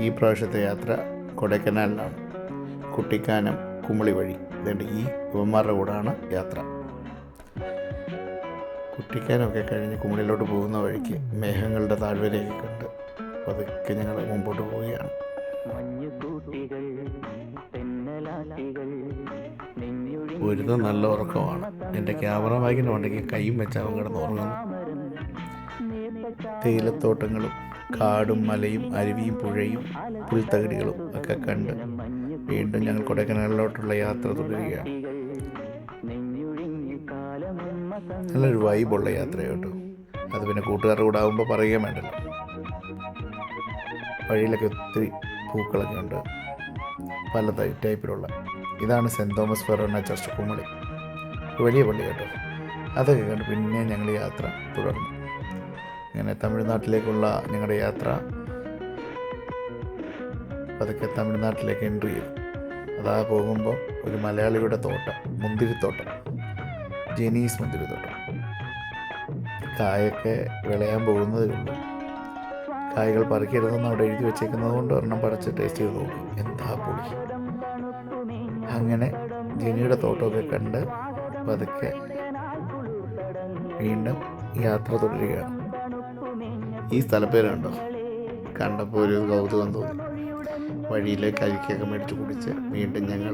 ഈ പ്രാവശ്യത്തെ യാത്ര കൊടൈക്കനാലിലാണ്. കുട്ടിക്കാനം കുമളി വഴി. ഇതുകൊണ്ട് ഈ ഇവന്മാരുടെ കൂടാണ് യാത്ര. കുട്ടിക്കാനമൊക്കെ കഴിഞ്ഞ് കുമളിയിലോട്ട് പോകുന്ന വഴിക്ക് മേഘങ്ങളുടെ താഴ്വരയൊക്കെ കണ്ട് പതുക്കെ ഞങ്ങൾ മുമ്പോട്ട് പോവുകയാണ്. ഒരുത്തം നല്ല ഉറക്കമാണ്. എൻ്റെ ക്യാമറ ബാഗിന് ഉണ്ടെങ്കിൽ കൈയും വെച്ച് അവൻ കിടന്ന് ഉറങ്ങുന്നു. തേയിലത്തോട്ടങ്ങളും കാടും മലയും അരുവിയും പുഴയും പുൽത്തകിടികളും ഒക്കെ കണ്ട് വീണ്ടും ഞങ്ങൾ കൊടൈക്കനാലിലോട്ടുള്ള യാത്ര തുടരുകയാണ്. നല്ലൊരു വൈബുള്ള യാത്ര കേട്ടോ. അത് പിന്നെ കൂട്ടുകാരുടെ കൂടെ ആകുമ്പോൾ പറയുകയും വേണ്ടല്ലോ. വഴിയിലൊക്കെ ഒത്തിരി പൂക്കളൊക്കെ ഉണ്ട്, പല ടൈപ്പിലുള്ള. ഇതാണ് saint Thomas forane church Kumily, വലിയ പള്ളി കേട്ടോ. അതൊക്കെ കണ്ട് പിന്നെ ഞങ്ങൾ യാത്ര തുടർന്നു. അങ്ങനെ തമിഴ്നാട്ടിലേക്കുള്ള ഞങ്ങളുടെ യാത്ര അതൊക്കെ തമിഴ്നാട്ടിലേക്ക് എൻട്രി ചെയ്തു. അതാ പോകുമ്പോൾ ഒരു മലയാളിയുടെ തോട്ടം, മുന്തിരിത്തോട്ടം, ജെനീസ് മുന്തിരിത്തോട്ടം. കായൊക്കെ വിളയാൻ പോകുന്നതേ ഉള്ളൂ. കായകൾ പറിക്കരുതെന്ന് അവിടെ എഴുതി വെച്ചേക്കുന്നത് കൊണ്ട് ഒരെണ്ണം പറിച്ച് ടേസ്റ്റ് ചെയ്ത് നോക്കി, എന്താ പൊളി. അങ്ങനെ ജെനിയുടെ തോട്ടമൊക്കെ കണ്ട് പതുക്കെ വീണ്ടും യാത്ര തുടരുകയാണ്. ഈ സ്ഥലപ്പേര് കണ്ടോ? കണ്ടപ്പോൾ ഒരു കൗതുകം തോന്നി. വഴിയിലേക്ക് അരിക്കൊക്കെ മേടിച്ച് കുടിച്ച് വീണ്ടും ഞങ്ങൾ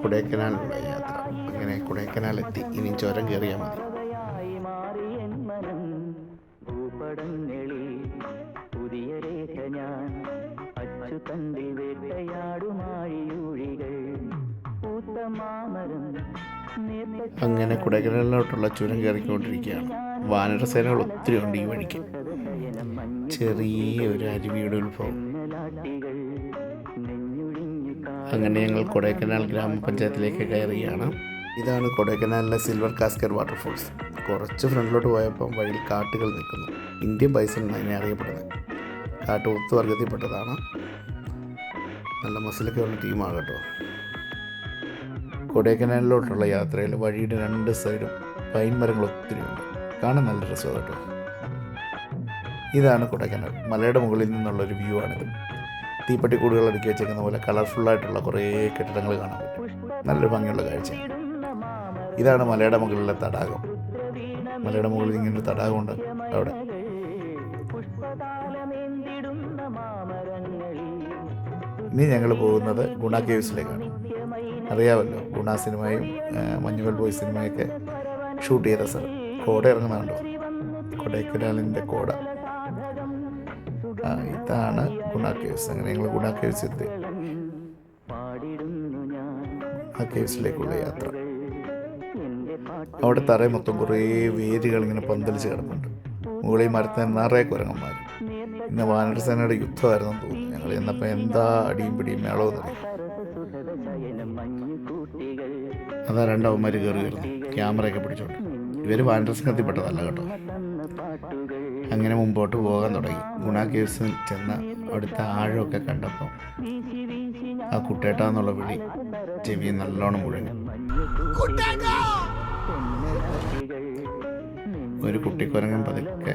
കൊടൈക്കനാലിലുള്ള യാത്ര. അങ്ങനെ കൊടൈക്കനാലെത്തി. ഇനി ചുരം കയറിയാൽ മതി. അങ്ങനെ കൊടൈക്കനാലിലോട്ടുള്ള ചുരം കയറിക്കൊണ്ടിരിക്കുകയാണ്. വാനരസേനകൾ ഒത്തിരി ഉണ്ട് ഈ വഴിക്ക്. ചെറിയൊരു അരുവിയുടെ ഉത്ഭവം. അങ്ങനെ ഞങ്ങൾ കൊടൈക്കനാൽ ഗ്രാമപഞ്ചായത്തിലേക്ക് കയറുകയാണ്. ഇതാണ് കൊടൈക്കനാലിലെ സിൽവർ കാസ്കറ്റ് വാട്ടർഫോൾസ്. കുറച്ച് ഫ്രണ്ടിലോട്ട് പോയപ്പോൾ വഴിയിൽ കാട്ടുകൾ നിൽക്കുന്നു. ഇന്ത്യൻ ബൈസൺ എന്നാണ് അറിയപ്പെടുന്നത്. കാട്ടുകുത്ത് വർഗത്തിൽപ്പെട്ടതാണ്. നല്ല മസിലൊക്കെ ഉള്ള ടീമാണ് കേട്ടോ. കൊടൈക്കനാലിലോട്ടുള്ള യാത്രയിൽ വഴിയുടെ രണ്ട് സൈഡും പൈൻ മരങ്ങൾ ഒത്തിരി ഉണ്ട്. കാണാൻ നല്ല രസമാണ് കേട്ടോ. ഇതാണ് കൊടൈക്കനാൽ. മലയുടെ മുകളിൽ നിന്നുള്ളൊരു വ്യൂ ആണിത്. തീപ്പെട്ടിക്കൂടുകൾ അടുക്കി വെച്ചേക്കുന്ന പോലെ കളർഫുള്ളായിട്ടുള്ള കുറേ കെട്ടിടങ്ങൾ കാണാൻ പറ്റും. നല്ലൊരു ഭംഗിയുള്ള കാഴ്ചയാണ്. ഇതാണ് മലയുടെ മുകളിലെ തടാകം. മലയുടെ മുകളിൽ ഇങ്ങനൊരു തടാകമുണ്ട് അവിടെ. ഇനി ഞങ്ങൾ പോകുന്നത് ഗുണ കേവ്സിലേക്കാണ്. അറിയാമല്ലോ, ഗുണ സിനിമയും മഞ്ഞുമൽ ബോയ് സിനിമയൊക്കെ ഷൂട്ട് ചെയ്ത സ്ഥലം. കോട ഇറങ്ങുന്നുണ്ടോ? കൊടൈക്കനാലിൻ്റെ കോട. ഇതാണ് ഗുണ കേവ്സ്. അങ്ങനെ ഞങ്ങൾ ഗുണ കേവ്സ് എത്തി. ആ കേവ്സിലേക്കുള്ള യാത്ര. അവിടെ തറയിൽ മൊത്തം കുറേ വേരുകൾ ഇങ്ങനെ പന്തലിച്ച് കിടപ്പുണ്ട്. മുകളിൽ മരത്തിന് നിറയെ കുരങ്ങന്മാർ. ഇന്ന് വാനരസേനയുടെ യുദ്ധമായിരുന്നു തോന്നുന്നു. ഞങ്ങൾ ചെന്നപ്പോൾ എന്താ അടിയും പിടിയും മേളമെന്നറിയാം. അതാ രണ്ടവന്മാർ കയറി വരുന്നു, ക്യാമറയൊക്കെ പിടിച്ചോണ്ട്. ഇവർ വാനരസംഘത്തിൽപ്പെട്ടതല്ല കേട്ടോ. അങ്ങനെ മുമ്പോട്ട് പോകാൻ തുടങ്ങി. ഗുണ കേവ്സിൽ ചെന്ന് അവിടുത്തെ ആഴമൊക്കെ കണ്ടപ്പോൾ ആ കുട്ടേട്ടാന്നുള്ള വിളി ചെവി നല്ലോണം മുഴങ്ങി. ഒരു കുട്ടിക്കുരങ്ങൻ പതുക്കെ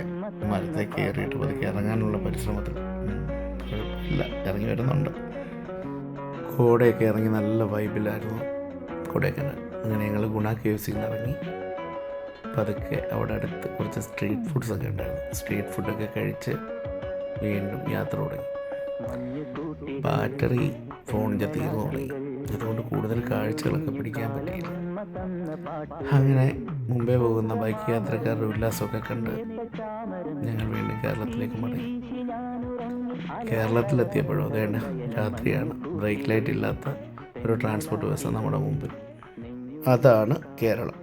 മരത്തേക്ക് കയറിയിട്ട് പതുക്കെ ഇറങ്ങാനുള്ള പരിശ്രമത്തിൽ കുഴപ്പമില്ല, ഇറങ്ങി വരുന്നുണ്ട്. കോടയൊക്കെ ഇറങ്ങി നല്ല വൈബിലായിരുന്നു കൊടൈക്കനാൽ. അങ്ങനെ ഞങ്ങൾ ഗുണ കേവ്സിൽ നിന്ന് ഇറങ്ങി പതുക്കെ അവിടെ അടുത്ത് കുറച്ച് സ്ട്രീറ്റ് ഫുഡ്സൊക്കെ ഉണ്ടായിരുന്നു. സ്ട്രീറ്റ് ഫുഡൊക്കെ കഴിച്ച് വീണ്ടും യാത്ര തുടങ്ങി. ബാറ്ററി ഫോണിൻ്റെ തീർന്നു തുടങ്ങി. അതുകൊണ്ട് കൂടുതൽ കാഴ്ചകളൊക്കെ പിടിക്കാൻ പറ്റിയില്ല. അങ്ങനെ മുമ്പേ പോകുന്ന ബൈക്ക് യാത്രക്കാരുടെ ഉല്ലാസമൊക്കെ കണ്ട് ഞങ്ങൾ വീണ്ടും കേരളത്തിലേക്ക് മടങ്ങി. കേരളത്തിലെത്തിയപ്പോഴോ അതേണ്ട രാത്രിയാണ്. ബ്രേക്ക് ലൈറ്റ് ഇല്ലാത്ത ഒരു ട്രാൻസ്പോർട്ട് ബസ് നമ്മുടെ മുമ്പിൽ. അതാണ് കേരളം.